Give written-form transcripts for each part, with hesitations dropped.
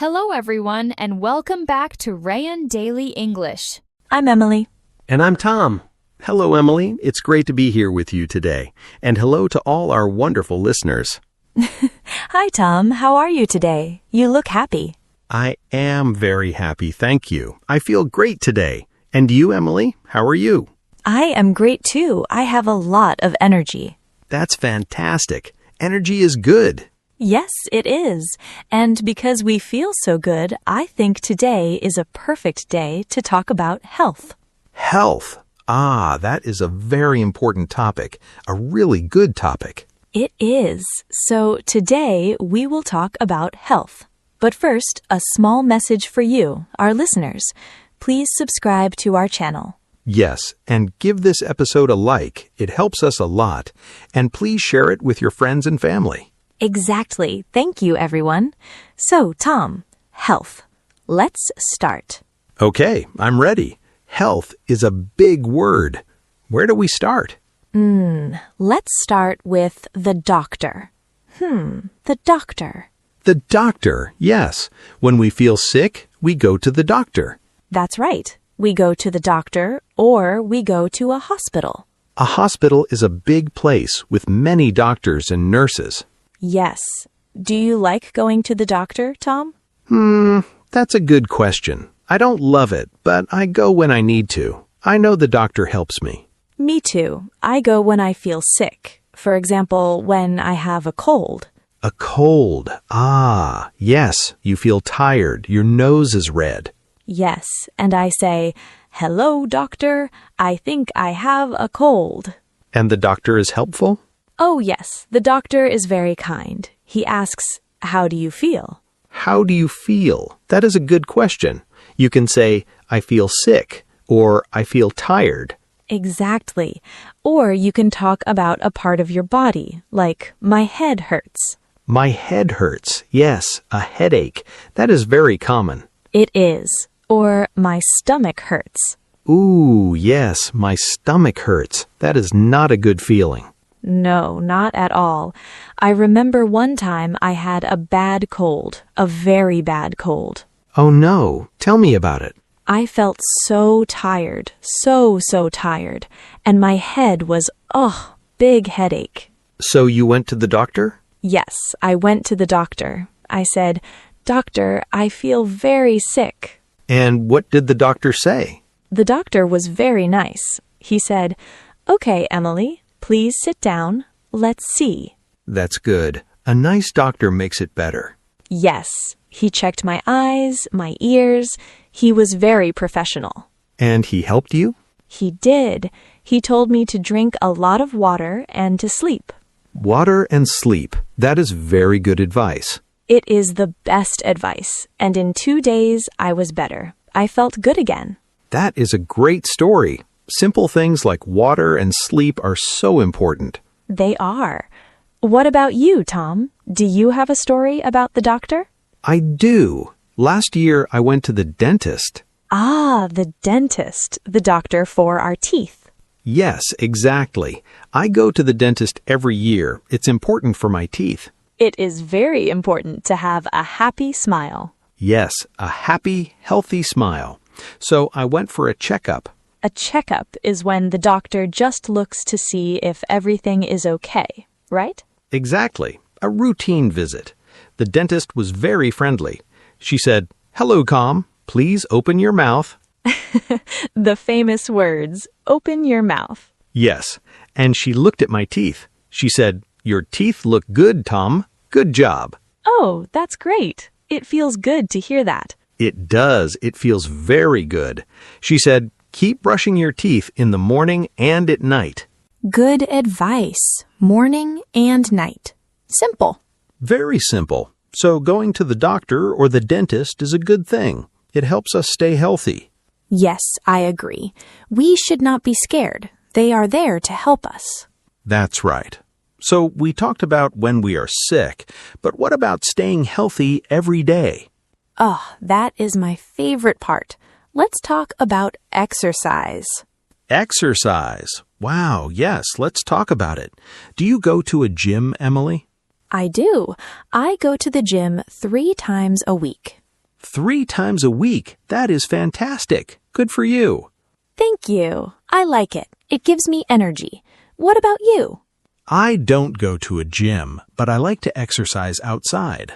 Hello, everyone, and welcome back to Rayan Daily English. I'm Emily. And I'm Tom. Hello, Emily. It's great to be here with you today. And hello to all our wonderful listeners. Hi, Tom. How are you today? You look happy. I am very happy, thank you. I feel great today. And you, Emily? How are you? I am great, too. I have a lot of energy. That's fantastic. Energy is good. Yes, it is. And because we feel so good, I think today is a perfect day to talk about health. Health. That is a very important topic. A really good topic. It is. So today we will talk about health. But first, a small message for you, our listeners. Please subscribe to our channel. Yes, and give this episode a like. It helps us a lot. And please share it with your friends and family. Exactly. Thank you, everyone. So, Tom, health. Let's start. Okay, I'm ready. Health is a big word. Where do we start? Let's start with the doctor. The doctor. The doctor, yes. When we feel sick, we go to the doctor. That's right. We go to the doctor or we go to a hospital. A hospital is a big place with many doctors and nurses. Yes. Do you like going to the doctor, Tom? That's a good question. I don't love it, but I go when I need to. I know the doctor helps me. Me too. I go when I feel sick. For example, when I have a cold. A cold. Yes. You feel tired. Your nose is red. Yes, and I say, "Hello, doctor. I think I have a cold." And the doctor is helpful? Oh, yes. The doctor is very kind. He asks, "How do you feel?" How do you feel? That is a good question. You can say, "I feel sick," or "I feel tired." Exactly. Or you can talk about a part of your body, like, "My head hurts." My head hurts. Yes, a headache. That is very common. It is. Or, "My stomach hurts." Ooh, yes, my stomach hurts. That is not a good feeling. No, not at all. I remember one time I had a bad cold, a very bad cold. Oh no, tell me about it. I felt so tired, so tired, and my head was, big headache. So you went to the doctor? Yes, I went to the doctor. I said, "Doctor, I feel very sick." And what did the doctor say? The doctor was very nice. He said, "Okay, Emily, please sit down. Let's see." That's good. A nice doctor makes it better. Yes, he checked my eyes, my ears. He was very professional. And he helped you? He did. He told me to drink a lot of water and to sleep. Water and sleep. That is very good advice. It is the best advice, and in 2 days I was better. I felt good again. That is a great story. Simple things like water and sleep are so important. They are. What about you, Tom? Do you have a story about the doctor? I do. Last year I went to the dentist. The dentist, the doctor for our teeth. Yes, exactly. I go to the dentist every year. It's important for my teeth. It is very important to have a happy smile. Yes, a happy, healthy smile. So I went for a checkup. A checkup is when the doctor just looks to see if everything is okay, right? Exactly. A routine visit. The dentist was very friendly. She said, "Hello, Tom. Please open your mouth." The famous words, "Open your mouth." Yes, and she looked at my teeth. She said, "Your teeth look good, Tom. Good job." Oh, that's great. It feels good to hear that. It does. It feels very good. She said, "Keep brushing your teeth in the morning and at night." Good advice. Morning and night. Simple. Very simple. So going to the doctor or the dentist is a good thing. It helps us stay healthy. Yes, I agree. We should not be scared. They are there to help us. That's right. So we talked about when we are sick, but what about staying healthy every day? That is my favorite part. Let's talk about exercise. Exercise. Wow, yes, let's talk about it. Do you go to a gym, Emily? I do. I go to the gym 3 times a week. 3 times a week. That is fantastic. Good for you. Thank you. I like it. It gives me energy. What about you? I don't go to a gym, but I like to exercise outside.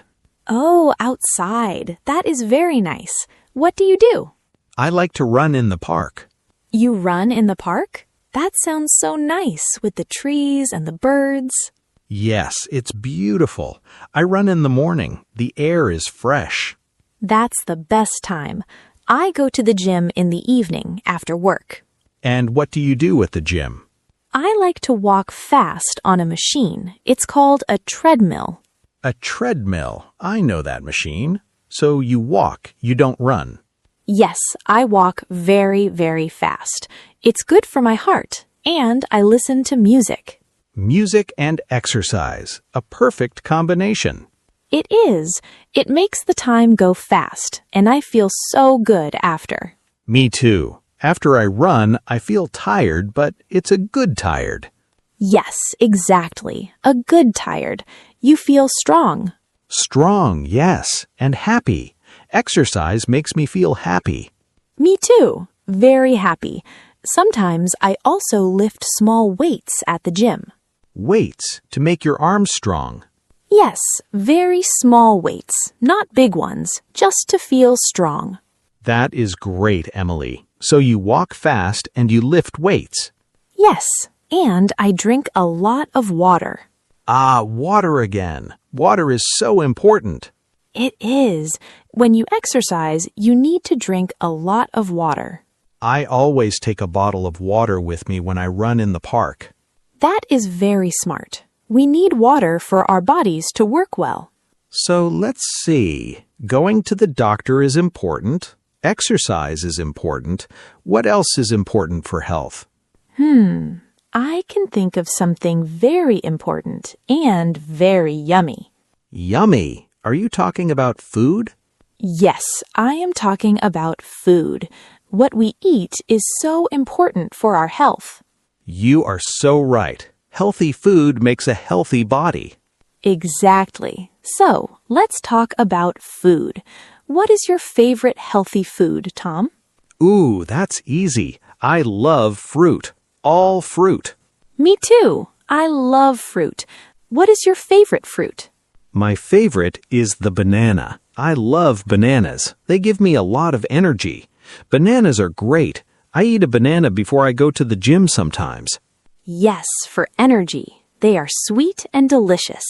Oh, outside. That is very nice. What do you do? I like to run in the park. You run in the park? That sounds so nice with the trees and the birds. Yes, it's beautiful. I run in the morning. The air is fresh. That's the best time. I go to the gym in the evening after work. And what do you do at the gym? I like to walk fast on a machine. It's called a treadmill. A treadmill. I know that machine. So you walk, you don't run. Yes, I walk very, very fast. It's good for my heart, and I listen to music. Music and exercise. A perfect combination. It is. It makes the time go fast, and I feel so good after. Me too. After I run, I feel tired, but it's a good tired. Yes, exactly. A good tired. You feel strong. Strong, yes, and happy. Exercise makes me feel happy. Me too. Very happy. Sometimes I also lift small weights at the gym. Weights to make your arms strong. Yes, very small weights, not big ones, just to feel strong. That is great, Emily. So you walk fast and you lift weights. Yes, and I drink a lot of water. Ah, water again. Water is so important. It is. When you exercise, you need to drink a lot of water. I always take a bottle of water with me when I run in the park. That is very smart. We need water for our bodies to work well. So let's see. Going to the doctor is important. Exercise is important. What else is important for health? I can think of something very important and very yummy. Yummy. Are you talking about food? Yes, I am talking about food. What we eat is so important for our health. You are so right. Healthy food makes a healthy body. Exactly. So, let's talk about food. What is your favorite healthy food, Tom? Ooh, that's easy. I love fruit. All fruit. Me too. I love fruit. What is your favorite fruit? My favorite is the banana. I love bananas. They give me a lot of energy. Bananas are great. I eat a banana before I go to the gym sometimes. Yes, for energy. They are sweet and delicious.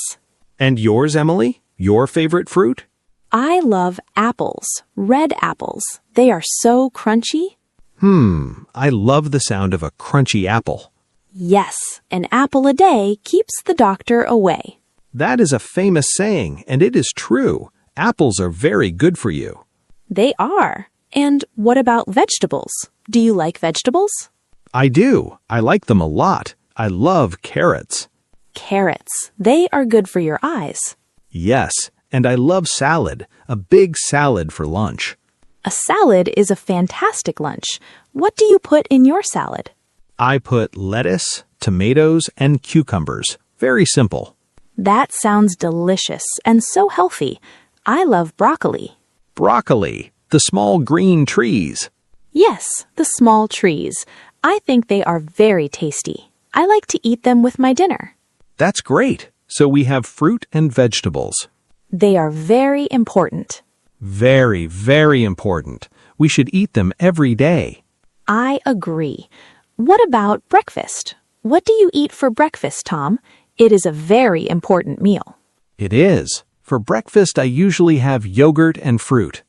And yours, Emily? Your favorite fruit? I love apples, red apples. They are so crunchy. I love the sound of a crunchy apple. Yes, an apple a day keeps the doctor away. That is a famous saying, and it is true. Apples are very good for you. They are. And what about vegetables? Do you like vegetables? I do. I like them a lot. I love carrots. Carrots. They are good for your eyes. Yes, and I love salad. A big salad for lunch. A salad is a fantastic lunch. What do you put in your salad? I put lettuce, tomatoes, and cucumbers. Very simple. That sounds delicious and so healthy. I love broccoli. Broccoli, the small green trees. Yes, the small trees. I think they are very tasty. I like to eat them with my dinner. That's great. So we have fruit and vegetables. They are very important. Very, very important. We should eat them every day. I agree. What about breakfast? What do you eat for breakfast, Tom? It is a very important meal. It is. For breakfast, I usually have yogurt and fruit.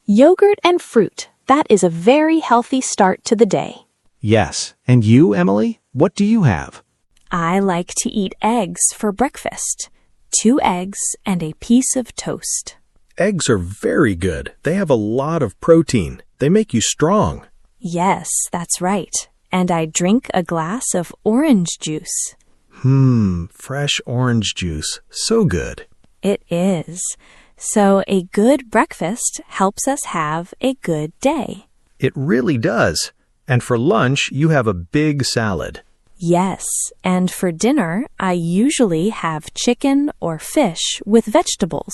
Yogurt and fruit. That is a very healthy start to the day. Yes. And you, Emily? What do you have? I like to eat eggs for breakfast. 2 eggs and a piece of toast. Eggs are very good. They have a lot of protein. They make you strong. Yes, that's right. And I drink a glass of orange juice. Fresh orange juice. So good. It is. So a good breakfast helps us have a good day. It really does. And for lunch, you have a big salad. Yes, and for dinner, I usually have chicken or fish with vegetables.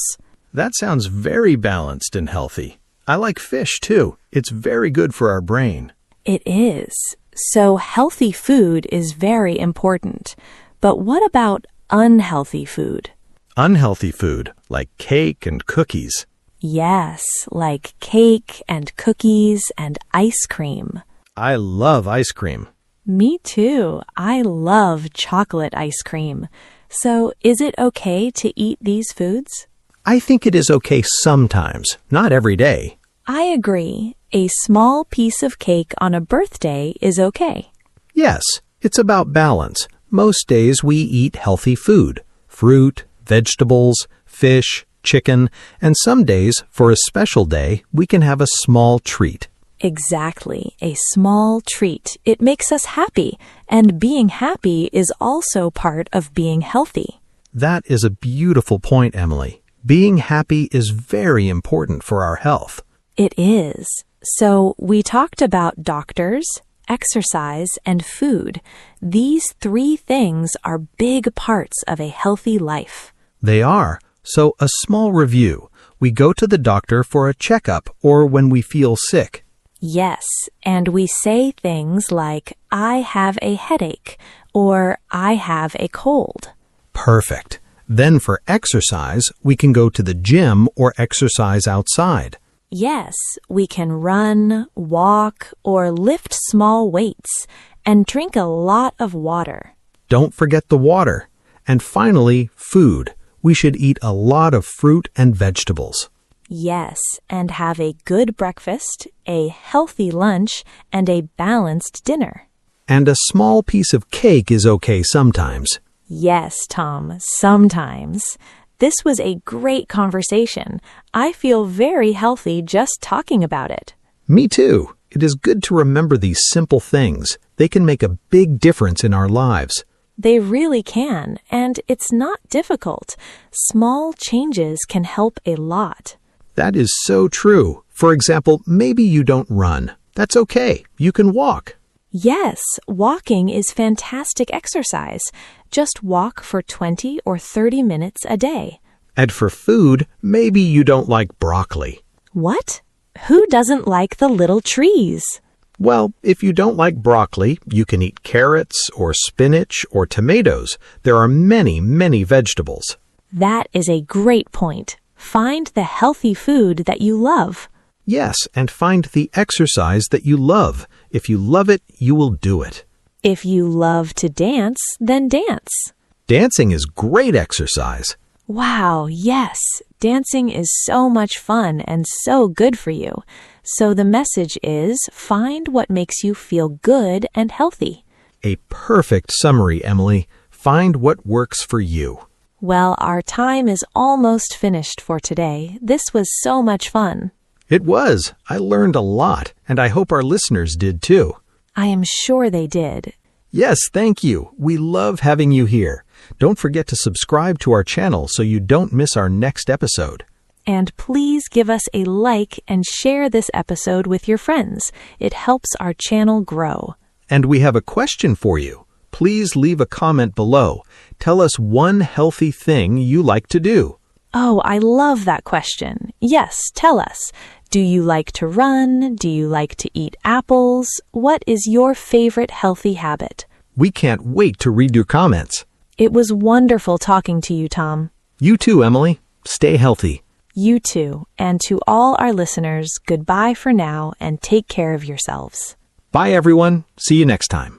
That sounds very balanced and healthy. I like fish too. It's very good for our brain. It is. So healthy food is very important. But what about unhealthy food? Unhealthy food, like cake and cookies. Yes, like cake and cookies and ice cream. I love ice cream. Me too. I love chocolate ice cream. So is it okay to eat these foods? I think it is okay sometimes, not every day. I agree. A small piece of cake on a birthday is okay. Yes, it's about balance. Most days we eat healthy food, fruit, vegetables, fish, chicken, and some days, for a special day, we can have a small treat. Exactly, a small treat. It makes us happy, and being happy is also part of being healthy. That is a beautiful point, Emily. Being happy is very important for our health. It is. So we talked about doctors, exercise, and food. These three things are big parts of a healthy life. They are. So a small review. We go to the doctor for a checkup or when we feel sick. Yes, and we say things like, I have a headache, or I have a cold. Perfect. Then for exercise, we can go to the gym or exercise outside. Yes, we can run, walk, or lift small weights, and drink a lot of water. Don't forget the water. And finally, food. We should eat a lot of fruit and vegetables. Yes, and have a good breakfast, a healthy lunch, and a balanced dinner. And a small piece of cake is okay sometimes. Yes, Tom, sometimes. This was a great conversation. I feel very healthy just talking about it. Me too. It is good to remember these simple things. They can make a big difference in our lives. They really can, and it's not difficult. Small changes can help a lot. That is so true. For example, maybe you don't run. That's okay. You can walk. Yes, walking is fantastic exercise. Just walk for 20 or 30 minutes a day. And for food, maybe you don't like broccoli. What? Who doesn't like the little trees? Well, if you don't like broccoli, you can eat carrots or spinach or tomatoes. There are many, many vegetables. That is a great point. Find the healthy food that you love. Yes, and find the exercise that you love. If you love it, you will do it. If you love to dance, then dance. Dancing is great exercise. Wow, yes. Dancing is so much fun and so good for you. So the message is, find what makes you feel good and healthy. A perfect summary, Emily. Find what works for you. Well, our time is almost finished for today. This was so much fun. It was. I learned a lot, and I hope our listeners did too. I am sure they did. Yes, thank you. We love having you here. Don't forget to subscribe to our channel so you don't miss our next episode. And please give us a like and share this episode with your friends. It helps our channel grow. And we have a question for you. Please leave a comment below. Tell us one healthy thing you like to do. Oh, I love that question. Yes, tell us. Do you like to run? Do you like to eat apples? What is your favorite healthy habit? We can't wait to read your comments. It was wonderful talking to you, Tom. You too, Emily. Stay healthy. You too. And to all our listeners, goodbye for now and take care of yourselves. Bye, everyone. See you next time.